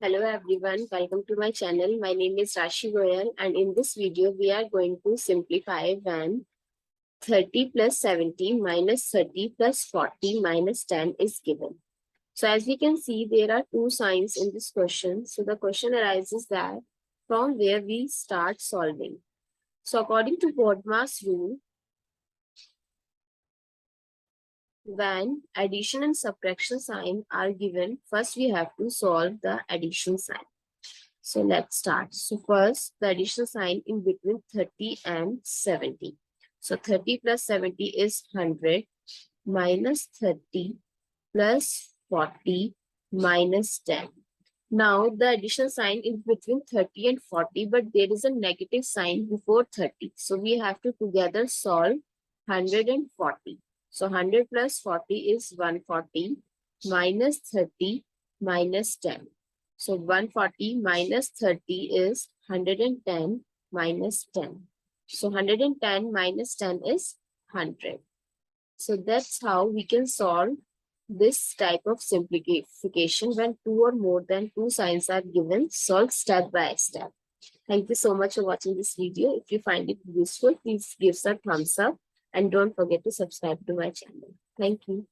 Hello everyone, welcome to my channel. My name is Rashi Goel and in this video we are going to simplify when 30 plus 70 minus 30 plus 40 minus 10 is given. So as we can see, there are two signs in this question. So the question arises that from where we start solving. So according to BODMAS rule, when addition and subtraction sign are given, first we have to solve the addition sign. So let's start. So first, the addition sign in between 30 and 70. So 30 plus 70 is 100 minus 30 plus 40 minus 10. Now the addition sign is between 30 and 40, but there is a negative sign before 30. So we have to together solve 140. So 100 plus 40 is 140 minus 30 minus 10. So 140 minus 30 is 110 minus 10. So 110 minus 10 is 100. So that's how we can solve this type of simplification when two or more than two signs are given. Solve step by step. Thank you so much for watching this video. If you find it useful, please give us a thumbs up and don't forget to subscribe to my channel. Thank you.